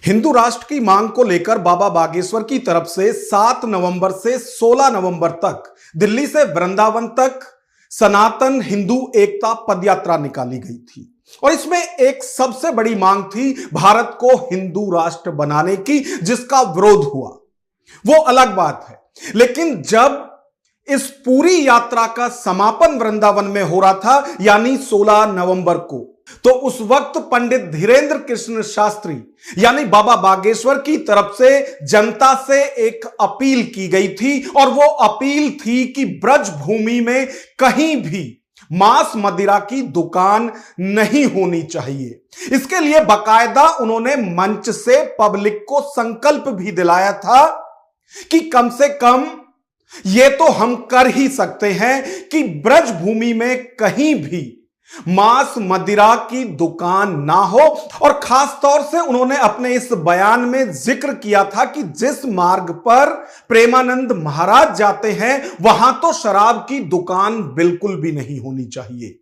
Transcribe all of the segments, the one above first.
हिंदू राष्ट्र की मांग को लेकर बाबा बागेश्वर की तरफ से 7 नवंबर से 16 नवंबर तक दिल्ली से वृंदावन तक सनातन हिंदू एकता पदयात्रा निकाली गई थी और इसमें एक सबसे बड़ी मांग थी भारत को हिंदू राष्ट्र बनाने की, जिसका विरोध हुआ वो अलग बात है। लेकिन जब इस पूरी यात्रा का समापन वृंदावन में हो रहा था यानी 16 नवंबर को, तो उस वक्त पंडित धीरेन्द्र कृष्ण शास्त्री यानी बाबा बागेश्वर की तरफ से जनता से एक अपील की गई थी और वो अपील थी कि ब्रज भूमि में कहीं भी मांस मदिरा की दुकान नहीं होनी चाहिए। इसके लिए बाकायदा उन्होंने मंच से पब्लिक को संकल्प भी दिलाया था कि कम से कम ये तो हम कर ही सकते हैं कि ब्रज भूमि में कहीं भी मांस मदिरा की दुकान ना हो। और खास तौर से उन्होंने अपने इस बयान में जिक्र किया था कि जिस मार्ग पर प्रेमानंद महाराज जाते हैं वहां तो शराब की दुकान बिल्कुल भी नहीं होनी चाहिए।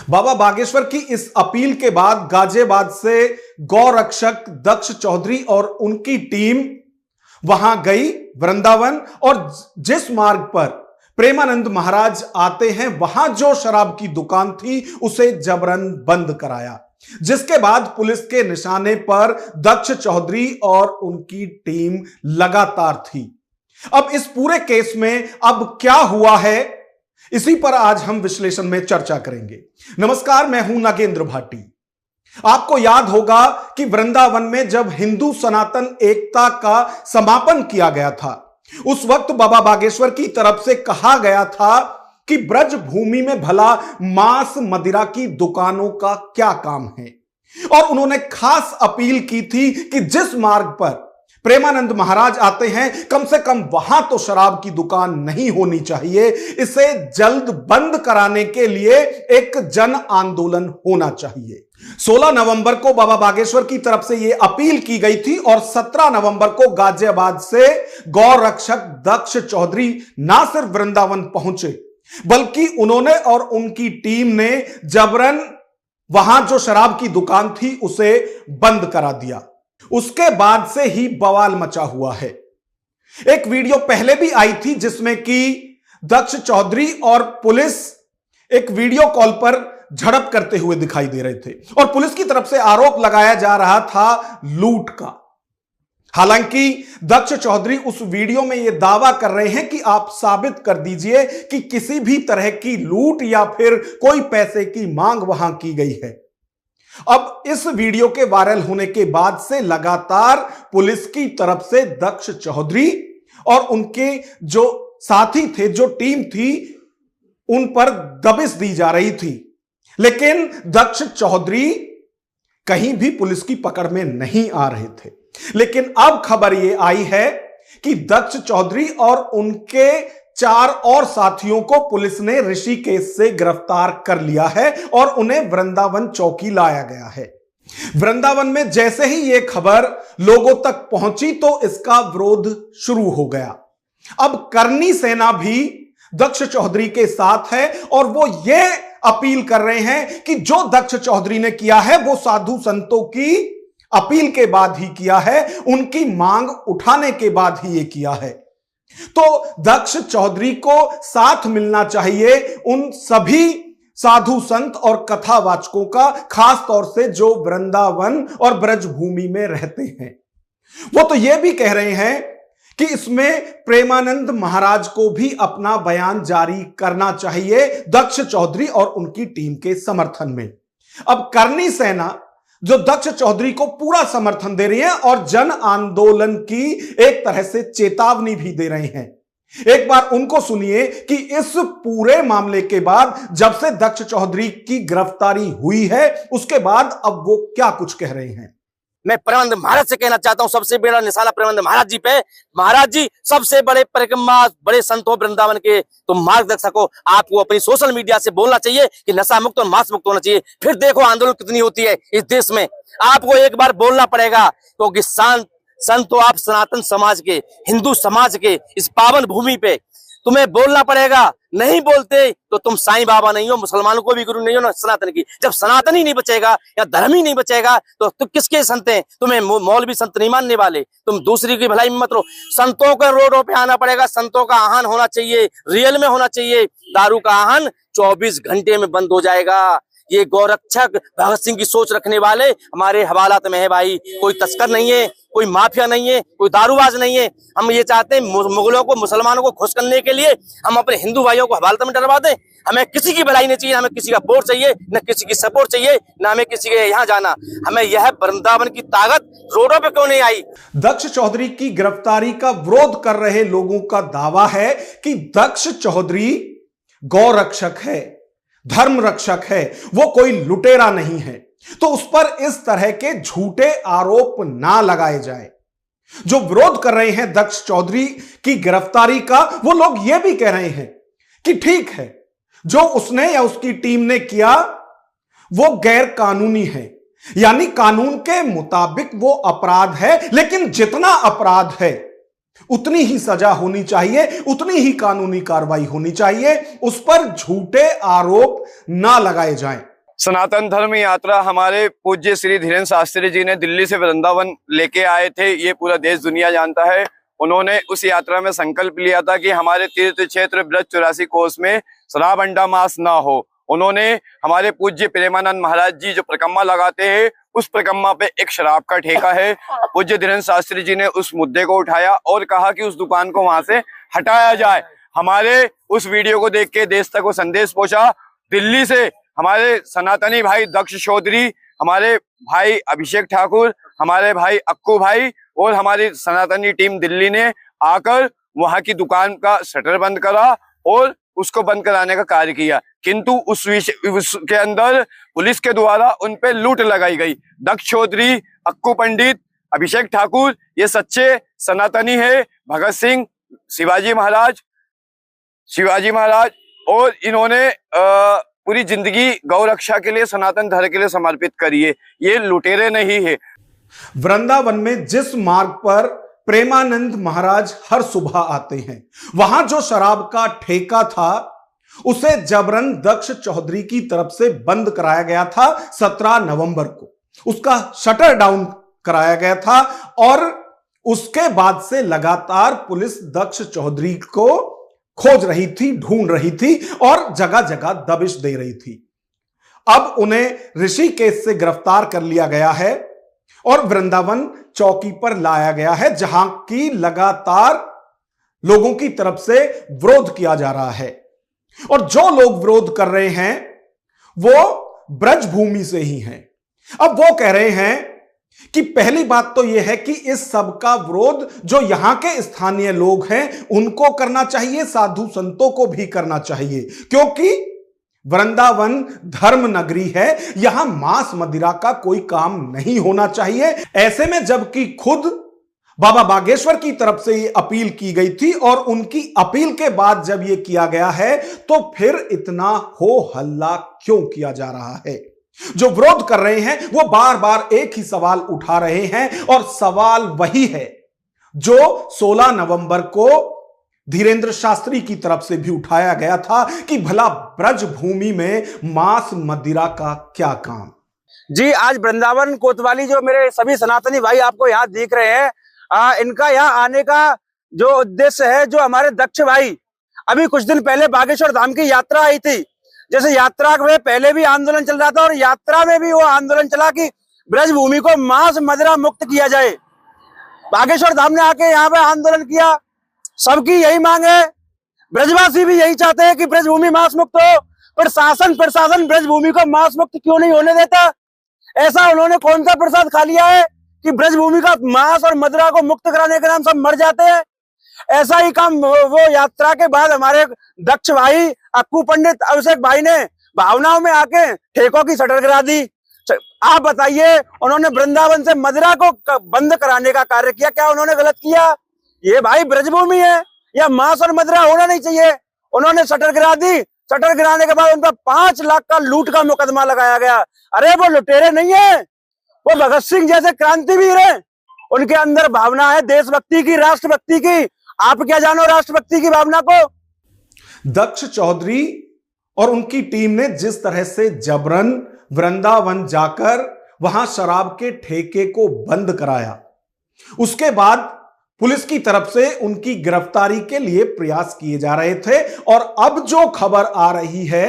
बाबा बागेश्वर की इस अपील के बाद गाजियाबाद से गौरक्षक दक्ष चौधरी और उनकी टीम वहां गई वृंदावन, और जिस मार्ग पर प्रेमानंद महाराज आते हैं वहां जो शराब की दुकान थी उसे जबरन बंद कराया, जिसके बाद पुलिस के निशाने पर दक्ष चौधरी और उनकी टीम लगातार थी। अब इस पूरे केस में अब क्या हुआ है, इसी पर आज हम विश्लेषण में चर्चा करेंगे। नमस्कार, मैं हूं नागेंद्र भाटी। आपको याद होगा कि वृंदावन में जब हिंदू सनातन एकता का समापन किया गया था, उस वक्त बाबा बागेश्वर की तरफ से कहा गया था कि ब्रज भूमि में भला मांस मदिरा की दुकानों का क्या काम है, और उन्होंने खास अपील की थी कि जिस मार्ग पर प्रेमानंद महाराज आते हैं कम से कम वहां तो शराब की दुकान नहीं होनी चाहिए। इसे जल्द बंद कराने के लिए एक जन आंदोलन होना चाहिए। 16 नवंबर को बाबा बागेश्वर की तरफ से यह अपील की गई थी और 17 नवंबर को गाजियाबाद से गौरक्षक दक्ष चौधरी ना सिर्फ वृंदावन पहुंचे बल्कि उन्होंने और उनकी टीम ने जबरन वहां जो शराब की दुकान थी उसे बंद करा दिया। उसके बाद से ही बवाल मचा हुआ है। एक वीडियो पहले भी आई थी जिसमें कि दक्ष चौधरी और पुलिस एक वीडियो कॉल पर झड़प करते हुए दिखाई दे रहे थे और पुलिस की तरफ से आरोप लगाया जा रहा था लूट का। हालांकि दक्ष चौधरी उस वीडियो में यह दावा कर रहे हैं कि आप साबित कर दीजिए कि किसी भी तरह की लूट या फिर कोई पैसे की मांग वहां की गई है। अब इस वीडियो के वायरल होने के बाद से लगातार पुलिस की तरफ से दक्ष चौधरी और उनके जो साथी थे, जो टीम थी, उन पर दबिश दी जा रही थी। लेकिन दक्ष चौधरी कहीं भी पुलिस की पकड़ में नहीं आ रहे थे। लेकिन अब खबर यह आई है कि दक्ष चौधरी और उनके 4 और साथियों को पुलिस ने ऋषिकेश से गिरफ्तार कर लिया है और उन्हें वृंदावन चौकी लाया गया है। वृंदावन में जैसे ही यह खबर लोगों तक पहुंची तो इसका विरोध शुरू हो गया। अब करनी सेना भी दक्ष चौधरी के साथ है और वो ये अपील कर रहे हैं कि जो दक्ष चौधरी ने किया है वो साधु संतों की अपील के बाद ही किया है, उनकी मांग उठाने के बाद ही ये किया है। तो दक्ष चौधरी को साथ मिलना चाहिए उन सभी साधु संत और कथावाचकों का, खास तौर से जो वृंदावन और ब्रज भूमि में रहते हैं। वो तो यह भी कह रहे हैं कि इसमें प्रेमानंद महाराज को भी अपना बयान जारी करना चाहिए दक्ष चौधरी और उनकी टीम के समर्थन में। अब करनी सेना जो दक्ष चौधरी को पूरा समर्थन दे रही है और जन आंदोलन की एक तरह से चेतावनी भी दे रहे हैं। एक बार उनको सुनिए कि इस पूरे मामले के बाद जब से दक्ष चौधरी की गिरफ्तारी हुई है उसके बाद अब वो क्या कुछ कह रहे हैं। मैं प्रेमानंद महाराज से कहना चाहता हूं, सबसे बड़ा निशाना प्रेमानंद महाराज जी पे। महाराज जी सबसे बड़े परिक्रमा, बड़े संत हो वृंदावन के, तो मार्गदर्शक हो। आपको अपनी सोशल मीडिया से बोलना चाहिए कि नशा मुक्त और मांस मुक्त होना चाहिए। फिर देखो आंदोलन कितनी होती है इस देश में। आपको एक बार बोलना पड़ेगा क्योंकि संत हो आप सनातन समाज के, हिंदू समाज के इस पावन भूमि पे। तुम्हें बोलना पड़ेगा नहीं बोलते तो तुम साईं बाबा नहीं हो, मुसलमानों को भी गुरु नहीं हो ना सनातन की। जब सनातन ही नहीं बचेगा या धर्म ही नहीं बचेगा तो तुम किसके संत हैं? तुम्हें मौलवी संत नहीं मानने वाले, तुम दूसरी की भलाई में मत रहो। संतों को रोडों पे आना पड़ेगा, संतों का आह्वान होना चाहिए, रियल में होना चाहिए। दारू का आह्वान 24 घंटे में बंद हो जाएगा। ये गौरक्षक भगत सिंह की सोच रखने वाले हमारे हवालात में है भाई। कोई तस्कर नहीं है, कोई माफिया नहीं है, कोई दारूबाज नहीं है। हम ये चाहते हैं मुगलों को, मुसलमानों को खुश करने के लिए हम अपने हिंदू भाइयों को हवालात में डरवा दें। हमें किसी की भलाई नहीं चाहिए, हमें किसी का वोट चाहिए, न किसी की सपोर्ट चाहिए, न हमें किसी के यहाँ जाना। हमें यह वृंदावन की ताकत रोडों पे क्यों नहीं आई? दक्ष चौधरी की गिरफ्तारी का विरोध कर रहे लोगों का दावा है कि दक्ष चौधरी गौरक्षक है, धर्म रक्षक है, वो कोई लुटेरा नहीं है। तो उस पर इस तरह के झूठे आरोप ना लगाए जाए। जो विरोध कर रहे हैं दक्ष चौधरी की गिरफ्तारी का, वो लोग ये भी कह रहे हैं कि ठीक है, जो उसने या उसकी टीम ने किया वो गैर कानूनी है, यानी कानून के मुताबिक वो अपराध है, लेकिन जितना अपराध है उतनी ही सजा होनी चाहिए, उतनी ही कानूनी कार्रवाई होनी चाहिए। उस पर झूठे आरोप ना लगाए जाएं। सनातन धर्म यात्रा हमारे पूज्य श्री धीरेन्द्र शास्त्री जी ने दिल्ली से वृंदावन लेके आए थे, ये पूरा देश दुनिया जानता है। उन्होंने उस यात्रा में संकल्प लिया था कि हमारे तीर्थ क्षेत्र ब्रज 84 कोस में शराब अंडा मांस ना हो। उन्होंने हमारे पूज्य प्रेमानंद महाराज जी जो परिक्रमा लगाते हैं, उस परिक्रमा पे एक शराब का ठेका है। पूज्य धीरेन्द्र शास्त्री जी ने उस मुद्दे को उठाया और कहा कि उस दुकान को वहां से हटाया जाए। हमारे उस वीडियो को देख के देश तक वो संदेश पहुंचा। दिल्ली से हमारे सनातनी भाई दक्ष चौधरी, हमारे भाई अभिषेक ठाकुर, हमारे भाई अक्कू भाई और हमारी सनातनी टीम दिल्ली ने आकर वहां की दुकान का शटर बंद करा और उसको बंद कराने का कार्य किया, किंतु उसके अंदर पुलिस के द्वारा उन पे लूट लगाई गई। दक्ष चौधरी, अक्कू पंडित, अभिषेक ठाकुर ये सच्चे सनातनी है। भगत सिंह, शिवाजी महाराज और इन्होंने पूरी जिंदगी गौ रक्षा के लिए, सनातन धर्म के लिए समर्पित करी है। ये लुटेरे नहीं है। वृंदावन में जिस मार्ग पर प्रेमानंद महाराज हर सुबह आते हैं, वहां जो शराब का ठेका था उसे जबरन दक्ष चौधरी की तरफ से बंद कराया गया था। 17 नवंबर को उसका शटर डाउन कराया गया था और उसके बाद से लगातार पुलिस दक्ष चौधरी को खोज रही थी, ढूंढ रही थी और जगह जगह दबिश दे रही थी। अब उन्हें ऋषिकेश से गिरफ्तार कर लिया गया है और वृंदावन चौकी पर लाया गया है, जहां की लगातार लोगों की तरफ से विरोध किया जा रहा है। और जो लोग विरोध कर रहे हैं वो ब्रजभूमि से ही हैं। अब वो कह रहे हैं कि पहली बात तो यह है कि इस सब का विरोध जो यहां के स्थानीय लोग हैं उनको करना चाहिए, साधु संतों को भी करना चाहिए, क्योंकि वृंदावन धर्म नगरी है, यहां मांस मदिरा का कोई काम नहीं होना चाहिए। ऐसे में जबकि खुद बाबा बागेश्वर की तरफ से ये अपील की गई थी और उनकी अपील के बाद जब ये किया गया है तो फिर इतना हो हल्ला क्यों किया जा रहा है? जो विरोध कर रहे हैं वो बार बार एक ही सवाल उठा रहे हैं और सवाल वही है जो 16 नवंबर को धीरेन्द्र शास्त्री की तरफ से भी उठाया गया था कि भला ब्रजभूमि में मांस मदिरा का क्या काम। जी, आज वृंदावन कोतवाली जो मेरे सभी सनातनी भाई आपको यहाँ दिख रहे हैं, इनका यहाँ आने का जो उद्देश्य है, जो हमारे दक्ष भाई अभी कुछ दिन पहले बागेश्वर धाम की यात्रा आई थी, जैसे यात्रा में पहले भी आंदोलन चल रहा था और यात्रा में भी वो आंदोलन चला कि ब्रजभूमि को मांस मदिरा मुक्त किया जाए। बागेश्वर धाम ने आके यहाँ पे आंदोलन किया, सबकी यही मांग है, ब्रजवासी भी यही चाहते हैं कि ब्रजभूमि मांस मुक्त हो, पर प्रशासन ब्रजभूमि को मांस मुक्त क्यों नहीं होने देता? ऐसा उन्होंने कौन सा प्रसाद खा लिया है कि ब्रजभूमि का मांस और मदिरा को मुक्त कराने के नाम सब मर जाते हैं? ऐसा ही काम वो यात्रा के बाद हमारे दक्ष भाई अक्कू पंडित अभिषेक भाई ने भावनाओं में आके ठेकों की शटर गिरा दी। आप बताइए, उन्होंने वृंदावन से मदिरा को बंद कराने का कार्य किया, क्या उन्होंने गलत किया? ये भाई ब्रजभूमि है, या मांस और मदिरा होना नहीं चाहिए। उन्होंने शटर गिरा दी, शटर गिराने के बाद उन पर 5 लाख का लूट का मुकदमा लगाया गया। अरे वो लुटेरे नहीं है, वो भगत सिंह जैसे क्रांतिवीर है, उनके अंदर भावना है देशभक्ति की, राष्ट्रभक्ति की। आप क्या जानो राष्ट्रभक्ति की भावना को? दक्ष चौधरी और उनकी टीम ने जिस तरह से जबरन वृंदावन जाकर वहां शराब के ठेके को बंद कराया, उसके बाद पुलिस की तरफ से उनकी गिरफ्तारी के लिए प्रयास किए जा रहे थे। और अब जो खबर आ रही है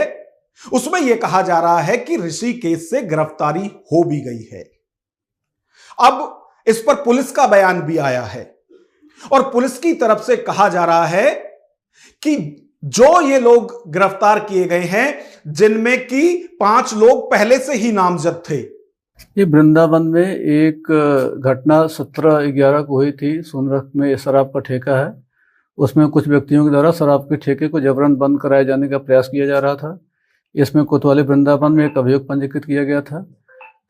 उसमें यह कहा जा रहा है कि ऋषिकेश से गिरफ्तारी हो भी गई है। अब इस पर पुलिस का बयान भी आया है और पुलिस की तरफ से कहा जा रहा है कि जो ये लोग गिरफ्तार किए गए हैं, जिनमें कि 5 लोग पहले से ही नामजद थे। ये वृंदावन में एक घटना 17/11 को हुई थी। सोनरख में शराब का ठेका है, उसमें कुछ व्यक्तियों के द्वारा शराब के ठेके को जबरन बंद कराए जाने का प्रयास किया जा रहा था। इसमें कोतवाली वृंदावन में एक अभियोग पंजीकृत किया गया था।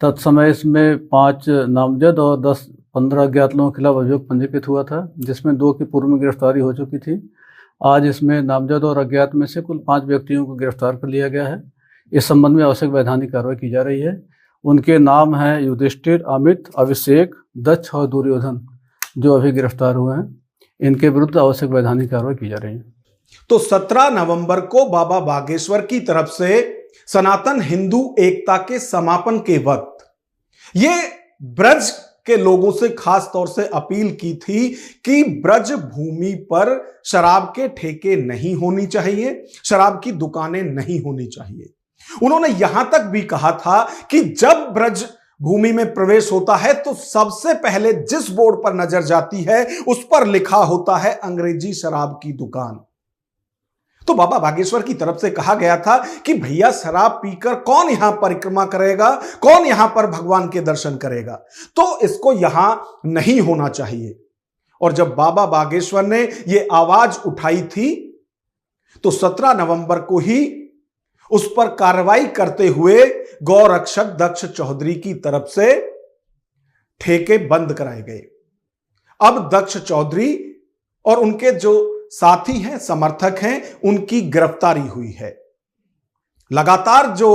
तत्समय इसमें 5 नामजद और 10-15 अज्ञात लोगों के खिलाफ अभियोग पंजीकृत हुआ था, जिसमें 2 की पूर्व में गिरफ्तारी हो चुकी थी। आज इसमें नामजद और अज्ञात में से कुल 5 व्यक्तियों को गिरफ्तार कर लिया गया है। इस संबंध में आवश्यक वैधानिक कार्रवाई की जा रही है। उनके नाम हैं युधिष्ठिर, अमित, अभिषेक, दक्ष और दुर्योधन, जो अभी गिरफ्तार हुए हैं। इनके विरुद्ध आवश्यक वैधानिक कार्रवाई की जा रही है। तो 17 नवंबर को बाबा बागेश्वर की तरफ से सनातन हिंदू एकता के समापन के वक्त ये ब्रज के लोगों से खास तौर से अपील की थी कि ब्रज भूमि पर शराब के ठेके नहीं होनी चाहिए, शराब की दुकानें नहीं होनी चाहिए। उन्होंने यहां तक भी कहा था कि जब ब्रज भूमि में प्रवेश होता है तो सबसे पहले जिस बोर्ड पर नजर जाती है उस पर लिखा होता है अंग्रेजी शराब की दुकान। तो बाबा बागेश्वर की तरफ से कहा गया था कि भैया शराब पीकर कौन यहां परिक्रमा करेगा, कौन यहां पर भगवान के दर्शन करेगा, तो इसको यहां नहीं होना चाहिए। और जब बाबा बागेश्वर ने यह आवाज उठाई थी तो 17 नवंबर को ही उस पर कार्रवाई करते हुए गौरक्षक दक्ष चौधरी की तरफ से ठेके बंद कराए गए। अब दक्ष चौधरी और उनके जो साथी हैं, समर्थक हैं, उनकी गिरफ्तारी हुई है। लगातार जो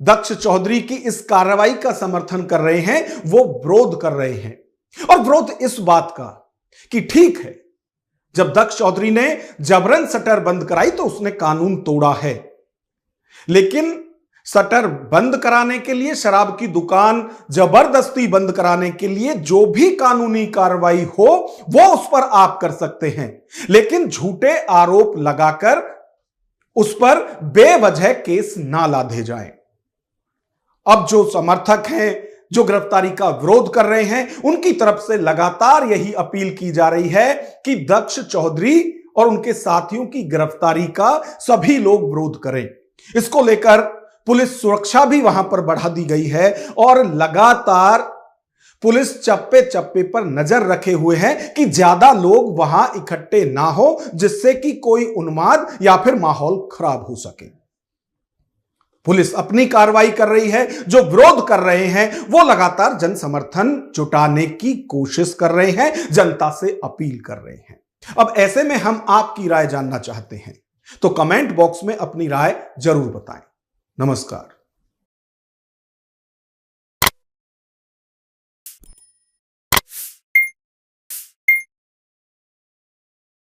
दक्ष चौधरी की इस कार्रवाई का समर्थन कर रहे हैं वो विरोध कर रहे हैं। और विरोध इस बात का कि ठीक है, जब दक्ष चौधरी ने जबरन शटर बंद कराई तो उसने कानून तोड़ा है, लेकिन शटर बंद कराने के लिए, शराब की दुकान जबरदस्ती बंद कराने के लिए जो भी कानूनी कार्रवाई हो वो उस पर आप कर सकते हैं, लेकिन झूठे आरोप लगाकर उस पर बेवजह केस ना लादे जाएं। अब जो समर्थक हैं, जो गिरफ्तारी का विरोध कर रहे हैं, उनकी तरफ से लगातार यही अपील की जा रही है कि दक्ष चौधरी और उनके साथियों की गिरफ्तारी का सभी लोग विरोध करें। इसको लेकर पुलिस सुरक्षा भी वहां पर बढ़ा दी गई है और लगातार पुलिस चप्पे चप्पे पर नजर रखे हुए है कि ज्यादा लोग वहां इकट्ठे ना हो, जिससे कि कोई उन्माद या फिर माहौल खराब हो सके। पुलिस अपनी कार्रवाई कर रही है, जो विरोध कर रहे हैं वो लगातार जन समर्थन जुटाने की कोशिश कर रहे हैं, जनता से अपील कर रहे हैं। अब ऐसे में हम आपकी राय जानना चाहते हैं, तो कमेंट बॉक्स में अपनी राय जरूर बताएं। नमस्कार।